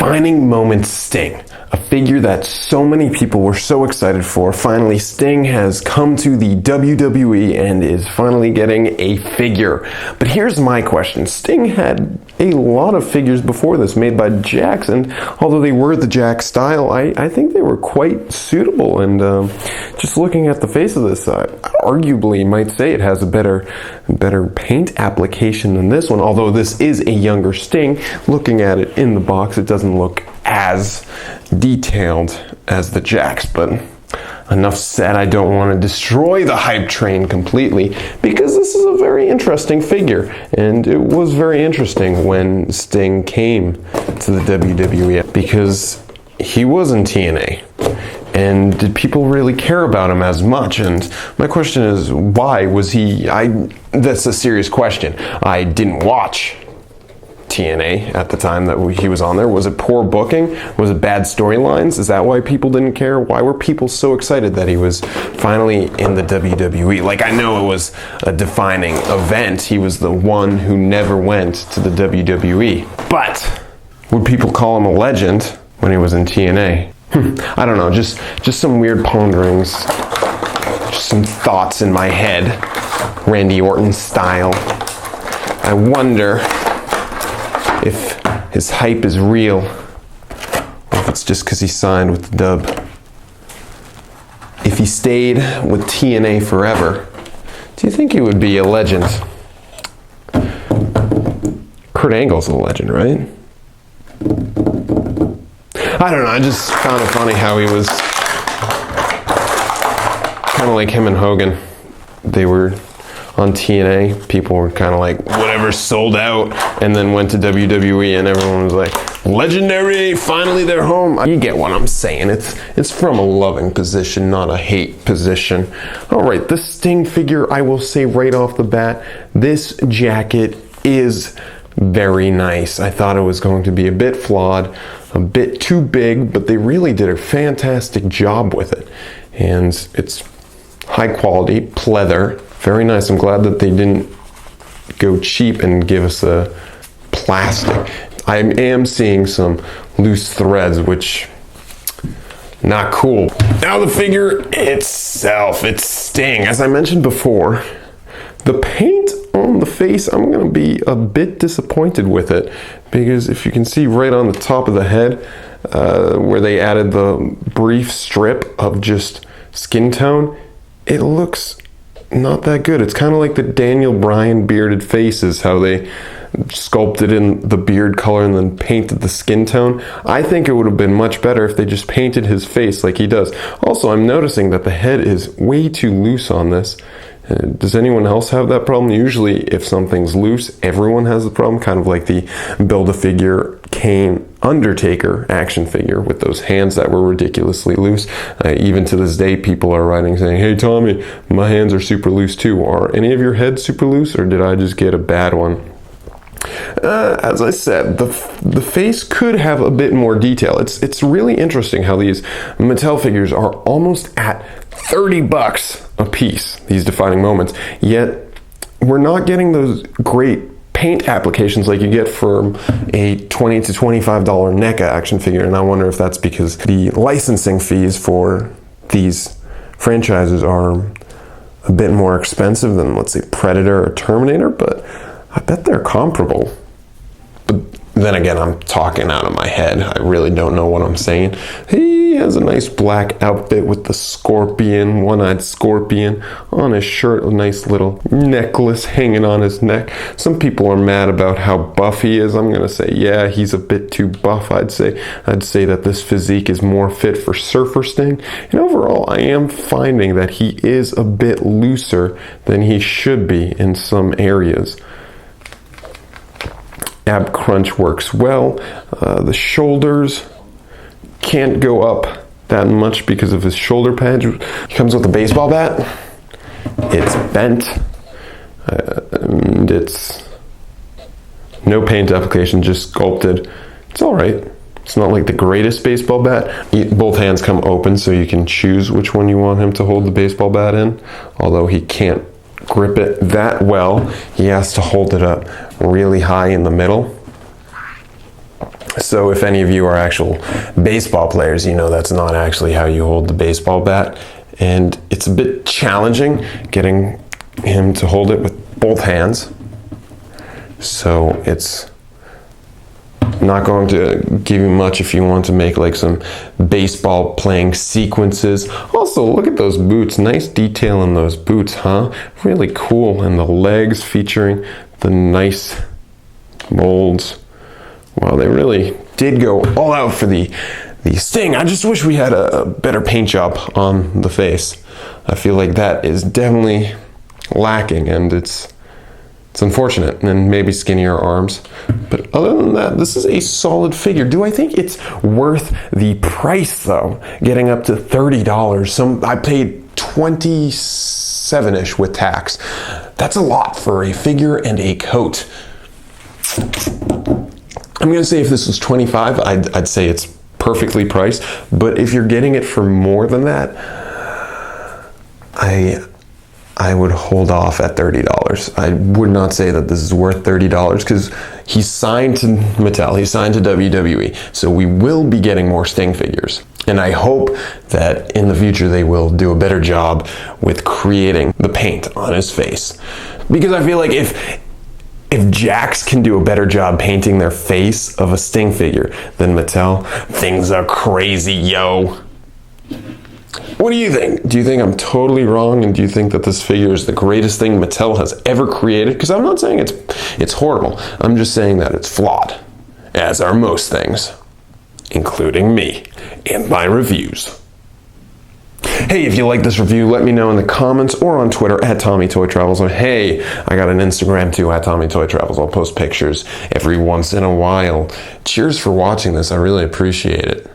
Defining moment Sting, a figure that so many people were so excited for. Finally, Sting has come to the WWE and is finally getting a figure. But here's my question. Sting had a lot of figures before this made by Jakks, and although they were the Jakks style, I think they were quite suitable. And just looking at the face of this, I arguably might say it has a better paint application than this one. Although this is a younger Sting, looking at it in the box, it doesn't look as detailed as the Jakks. But enough said, I don't want to destroy the hype train completely, because this is a very interesting figure, and it was very interesting when Sting came to the WWE, because he was in TNA. And did people really care about him as much? And my question is, why was he... That's a serious question. I didn't watch TNA at the time that he was on there. Was it poor booking? Was it bad storylines? Is that why people didn't care? Why were people so excited that he was finally in the WWE? Like, I know it was a defining event. He was the one who never went to the WWE. But would people call him a legend when he was in TNA? I don't know, just some weird ponderings, just some thoughts in my head, Randy Orton style. I wonder if his hype is real, or if it's just because he signed with the dub. If he stayed with TNA forever, do you think he would be a legend? Kurt Angle's a legend, right? I don't know, I just found it funny how he was kind of like him and Hogan. They were on TNA, people were kind of like, whatever, sold out, and then went to WWE and everyone was like, legendary, finally they're home. You get what I'm saying. It's from a loving position, not a hate position. Alright, this Sting figure, I will say right off the bat, this jacket is very nice. I thought it was going to be a bit flawed, a bit too big, but they really did a fantastic job with it. And it's high quality, pleather, very nice. I'm glad that they didn't go cheap and give us a plastic. I am seeing some loose threads, which not cool. Now the figure itself, it's Sting. As I mentioned before, the paint on the face, I'm going to be a bit disappointed with it, because if you can see right on the top of the head, where they added the brief strip of just skin tone, it looks not that good. It's kind of like the Daniel Bryan bearded faces, how they sculpted in the beard color and then painted the skin tone. I think it would have been much better if they just painted his face like he does. Also, I'm noticing that the head is way too loose on this. Does anyone else have that problem? Usually if something's loose, everyone has the problem, kind of like the Build-A-Figure Kane Undertaker action figure with those hands that were ridiculously loose. Even to this day, people are writing saying, hey Tommy, my hands are super loose too. Are any of your heads super loose, or did I just get a bad one? As I said, the face could have a bit more detail. It's really interesting how these Mattel figures are almost at $30 a piece, these defining moments, yet we're not getting those great paint applications like you get from a $20 to $25 NECA action figure. And I wonder if that's because the licensing fees for these franchises are a bit more expensive than, let's say, Predator or Terminator, but I bet they're comparable. But then again, I'm talking out of my head. I really don't know what I'm saying. He has a nice black outfit with the scorpion, one-eyed scorpion on his shirt, a nice little necklace hanging on his neck. Some people are mad about how buff he is. I'm gonna say, yeah, he's a bit too buff. I'd say that this physique is more fit for Surfer Sting. And overall, I am finding that he is a bit looser than he should be in some areas. Ab crunch works well. The shoulders can't go up that much because of his shoulder pads. He comes with a baseball bat. It's bent. And it's no paint application, just sculpted. It's alright. It's not like the greatest baseball bat. Both hands come open so you can choose which one you want him to hold the baseball bat in. Although he can't grip it that well, he has to hold it up really high in the middle. So if any of you are actual baseball players, you know that's not actually how you hold the baseball bat. And it's a bit challenging getting him to hold it with both hands. So it's not going to give you much if you want to make like some baseball playing sequences. Also, look at those boots. Nice detail in those boots, huh? Really cool. And the legs featuring the nice molds. Wow, they really did go all out for the Sting. I just wish we had a better paint job on the face. I feel like that is definitely lacking, and it's unfortunate. And maybe skinnier arms. But other than that, this is a solid figure. Do I think it's worth the price though? Getting up to $30. I paid $27-ish with tax. That's a lot for a figure and a coat. I'm gonna say if this was $25, I'd say it's perfectly priced. But if you're getting it for more than that, I would hold off at $30. I would not say that this is worth $30 because he's signed to Mattel, he's signed to WWE. So we will be getting more Sting figures. And I hope that in the future they will do a better job with creating the paint on his face. Because I feel like if Jakks can do a better job painting their face of a Sting figure than Mattel, things are crazy, yo. What do you think? Do you think I'm totally wrong, and do you think that this figure is the greatest thing Mattel has ever created? Because I'm not saying it's horrible. I'm just saying that it's flawed, as are most things, including me and my reviews. Hey, if you like this review, let me know in the comments or on Twitter at TommyToyTravels. Or hey, I got an Instagram too at TommyToyTravels. I'll post pictures every once in a while. Cheers for watching this. I really appreciate it.